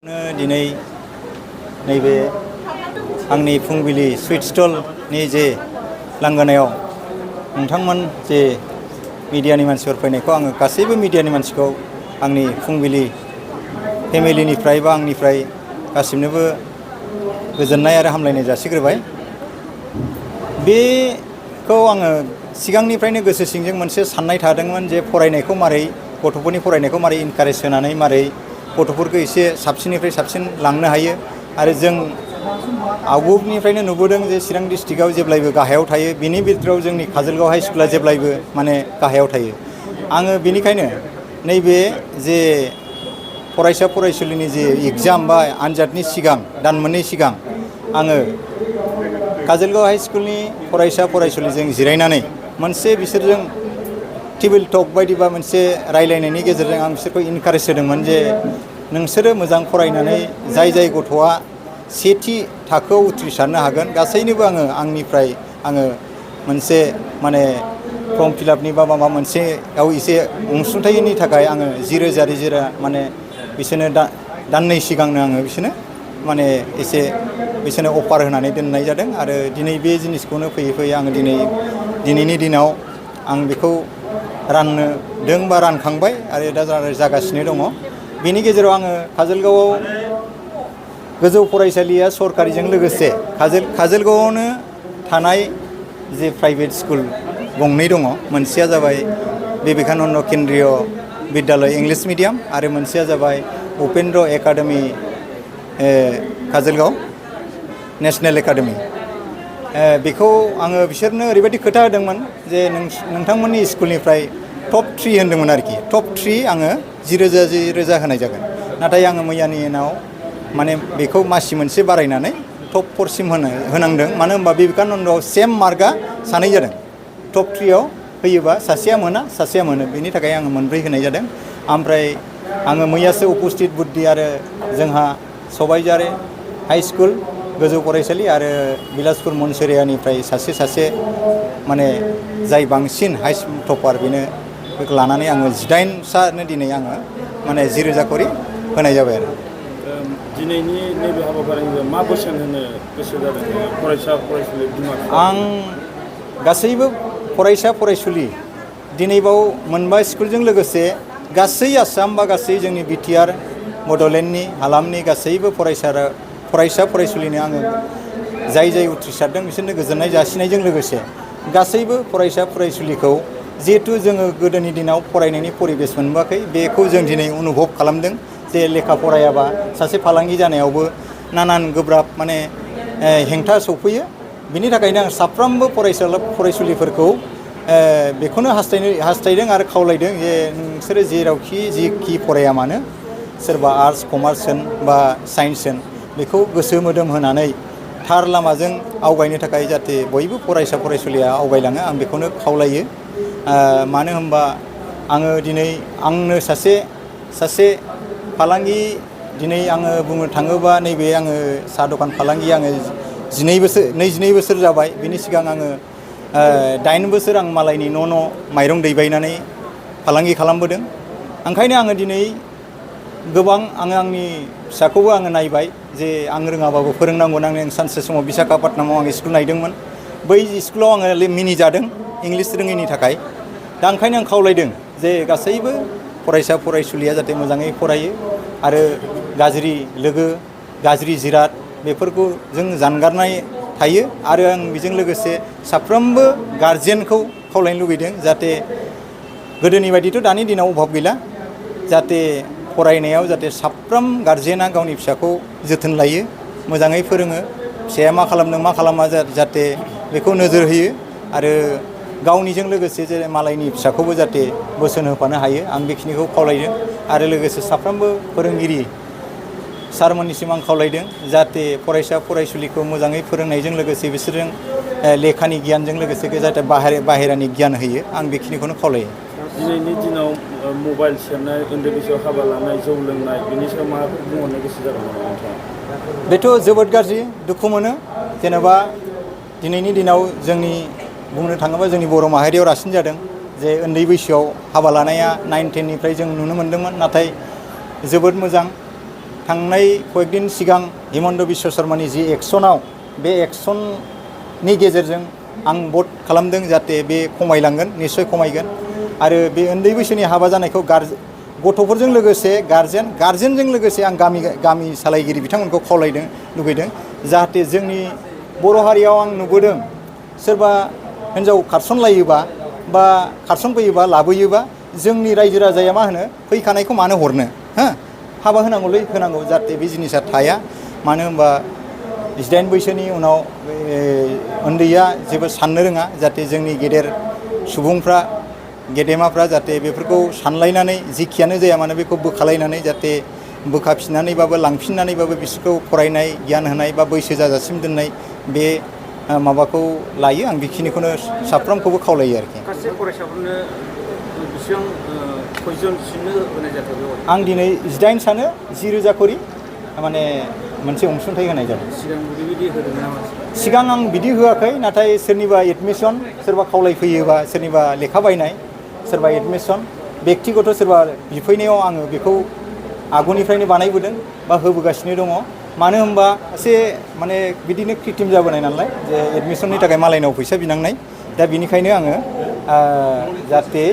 दिनै नैबे आंनि फुंबिलि स्वीट स्टलनि जे लांगोनायाव नोंथांमोन जे मिडियानि मानसिफोर फैनायखौ आङो गासैबो मिडियानि मानसिखौ आंनि फुंबिलि फेमिलिनिफ्राय बा आंनिफ्राय गासिबनोबो गोजोननाय आरो हामलायनाय जासिग्रोबाय। बेखौ आङो सिगांनिफ्रायनो गोसो सिंजों मोनसे साननाय थादोंमोन जे फरायनायखौ मारै गथ'फोरनि फरायनायखौ मारै इनकारेज होनानै मारै गथ'फोरखौ एसे साबसिननिफ्राय साबसिन लांनो हायो आरो जों आवगोलनिफ्रायनो नुबोदों जे चिरां डिस्ट्रिक्टआव जेब्लायबो गाहायाव थायो, बिनि बिथोराव जोंनि काजलगाव हाइ स्कुला जेब्लायबो माने गाहायाव थायो। आङो बेनिखायनो नैबे जे फरायसा फरायसुलिनि जे एग्जाम बा आनजादनि सिगां दान मोननै सिगां आङो काजलगाव हाइ स्कुलनि फरायसा फरायसुलिजों जिरायनानै मोनसे बिसोरजों टेबोल टक बायदि बा मोनसे रायलायनायनि गेजेरजों आं बिसोरखौ इनकारेज होदोंमोन जे नोंसोरो मोजां फरायनानै जाय जाय गथ'आ सेथि थाखोआव उथ्रिसारनो हागोन गासैनोबो आंनिफ्राय मोनसे माने फर्म फिलापनि बा माबा मोनसेयाव एसे अनसुंथाइनि थाखाय आङो 10,000 माने बिसोरनो दाननै सिगांनो आङो बिसोरनो माने एसे बिसोरनो अफार होनानै दोननाय जादों आरो दिनै बे जिनिसखौनो फैयै फैयै आङो दिनैनि दिनाव आं बेखौ रानदों बा रानखांबाय आरो दा जागासिनो दङ। बेनि गेजेराव आङो काजलगावआव गोजौ फरायसालिया सरकारिजों लोगोसे काजलगावआवनो थानाय जे प्राइभेट स्कुल गंनै दङ। मोनसेया जाबाय बिवेकानन्द केन्द्रीय बिद्यालय इंलिश मिडियाम आरो मोनसेया जाबाय Upendra academy Kajalgaon national academy. बेखौ आङो बिसोरनो ओरैबायदि खोथा होदोंमोन जे नोंथांमोननि स्कुलनिफ्राय टप 3 होन्दोंमोन आरोखि। टप 3 आङो 10,000 होनाय जागोन। नाथाय आङो मैयानि उनाव माने बेखौ मासि मोनसे बारायनानै टप 4 सिम होनांदों। मानो होनबा बिवेकानन्दआव सेम मार्कआ सानै जादों। टप 3आव होयोबा सासेया मोना सासेया मोनो, बेनि थाखाय आङो मोनब्रै होनाय जादों। ओमफ्राय आङो मैयासो उपस्थित बुद्धि आरो जोंहा सबायझार हाइ स्कुल गोजौ फरायसालि आरो बिलासपुर मनसरियानिफ्राय सासे माने जाय बांसिन हाइ टपार बेनो बेखौ लानानै आङो 18सानो दिनै आङो माने 10,000 करि होनाय जाबाय आरो। दिनैनि नैबे हाबाफारिखौ मा बोसोन होनो गोसो जादों फरायसा फरायसुलि बिमा बिफा? आं गासैबो फरायसा फरायसुलि दिनैबाव मोनबा स्कुलजों लोगोसे गासै आसाम बा गासै जोंनि बिटिआर बड'लेण्डनि हालामनि गासैबो फरायसा फरायसुलिनो आङो जाय उथ्रिसारदों बिसोरनो गोजोननाय जासिनायजों लोगोसे गासैबो फरायसा फरायसुलिखौ जिहेथु जोङो गोदोनि दिनाव फरायनायनि परिबेस मोनबोआखै, बेखौ जों दिनै अनुभब खालामदों जे लेखा फरायाबा सासे फालांगि जानायावबो नानान गोब्राब माने हेंथा सौफैयो। बिनि थाखायनो आं साफ्रोमबो फरायसुलिफोरखौ बेखौनो हास्थायदों आरो खावलायदों जे नोंसोरो जेखि फराया मानो, सोरबा आर्ट्स कमार्स होन बा साइन्स होन, बेखौ गोसो मोदोम होनानै थार लामाजों आवगायनो थाखाय जाहाथे बयबो फरायसा फरायसुलिया आवगायलाङो आं बेखौनो खावलायो। मानो होनबा आङो दिनै आंनो सासे फालांगि दिनै आङो बुंनो थाङोबा नैबे आङो साहा दखान फालांगि आङो 22 बोसोर जाबाय। बिनि सिगां आङो 8 बोसोर आं मालायनि न' माइरं दैबायनानै फालांगि खालामबोदों। ओंखायनो आङो दिनै गोबां आंनि फिसाखौबो आङो नायबाय जे आं रोङाबाबो फोरोंनांगौ होननानै आं सानसे समाव बिशाखापाटनामाव आं स्कुल नायदोंमोन। बै स्कुलाव आङो मिनिजादों इंलिस रोङैनि थाखाय। दा ओंखायनो आं खावलायदों जे गासैबो फरायसा फरायसुलिया जाहाथे मोजाङै फरायो आरो गाज्रि लोगो गाज्रि जिराद बेफोरखौ जों जानगारनाय थायो। आरो आं बेजों लोगोसे साफ्रोमबो गारजेनखौ खावलायनो लुबैदों जाहाथे गोदोनि बायदिथ' दानि दिनाव अभाब गैला, जाहाथे फरायनायाव जाहाथे साफ्रोम गारजेना गावनि फिसाखौ जोथोन लायो, मोजाङै फोरोङो, फिसाया मा खालामदों मा खालामा जाहाथे बेखौ नोजोर होयो आरो गावनिजों लोगोसे जे मालायनि फिसाखौबो जाहाथे बोसोन होफानो हायो आं बेखिनिखौ खावलायदों। आरो लोगोसे साफ्रोमबो फोरोंगिरि सारमोननिसिम आं खावलायदों जाहाथे फरायसा फरायसुलिखौ मोजाङै फोरोंनायजों लोगोसे बिसोरजों लेखानि गियानजों लोगोसे जाहाथे बाहेरानि गियान होयो आं बेखिनिखौनो खावलायो। दिनैनि दिनाव मबाइल सेरनाय, उन्दै बैसोआव हाबा लानाय, जौ लोंनाय, बिनि सायाव माबाफोर बुंहरनो गोसो जादों नामा नोंथाङा? बेथ' जोबोद गाज्रि, दुखु मोनो। जेनेबा दिनैनि दिनाव बुंनो थाङोबा जोंनि बर' माहारियाव रासिन जादों जे उन्दै बैसोआव हाबा लानाया 9-10निफ्राय जों नुनो मोन्दोंमोन। नाथाय जोबोद मोजां थांनाय कয়েকदिन सिगां हिमन्त बिश्व शर्मानि जि एक्सनाव बे एक्सननि गेजेरजों आं भट खालामदों जाहाथे बे खमायलांगोन निश्चय खमायगोन आरो बे उन्दै बैसोनि हाबा जानायखौ गथ'फोरजों लोगोसे गार्जेनजों लोगोसे आं गामि सालायगिरि बिथांमोनखौ खावलायदों लुगैदों जाहाथे जोंनि बर' हारियाव आं नुबोदों सोरबा हिन्जाव खारसनलायोबा बा खारसनफैयोबा लाबोयोबा जोंनि रायजो राजाया मा होनो फैखानायखौ मानो हरनो हो हाबा होनांगौलै होनांगौ जाहाथे बे जिनिसा थाया मानो होनबा 18 बैसोनि उनाव उन्दैया जेबो साननो रोङा जाहाथे जोंनि गेदेर सुबुंफ्रा गेदेमाफ्रा जाहाथे बेफोरखौ सानलायनानै जिखियानो जाया मानो बेखौ बोखालायनानै जाहाथे बोखाफिननानैबाबो लांफिननानैबाबो बिसोरखौ फरायनाय गियान होनाय बा बैसो जाजासिम दोननाय बे माबाखौ लायो आं बेखिनिखौनो साफ्रोमखौबो खावलायो आरोखि सासे फरायसाफोरनो बेसेबां खयजन सिनो होनाय जाखो बेयाव आं दिनै 18 सानो 10,000 करि माने मोनसे अनसुंथाइ होनाय जादों सिगां बेबायदि होदों नामा सिगां आं बिदि होआखै नाथाय सोरनिबा एडमिसन सोरबा खावलायफैयोबा सोरनिबा लेखा बायनाय सोरबा एडमिसन बेक्तिगत सोरबा बिफैनायाव आङो बेखौ आगुनिफ्रायनो बानायबोदों बा होबोगासिनो दङ मानो होनबा एसे माने बिदिनो क्रिटिम जाबोनाय नालाय जे एडमिसननि थाखाय मालायनाव फैसा बिनांनाय दा बिनिखायनो आङो जाहाथे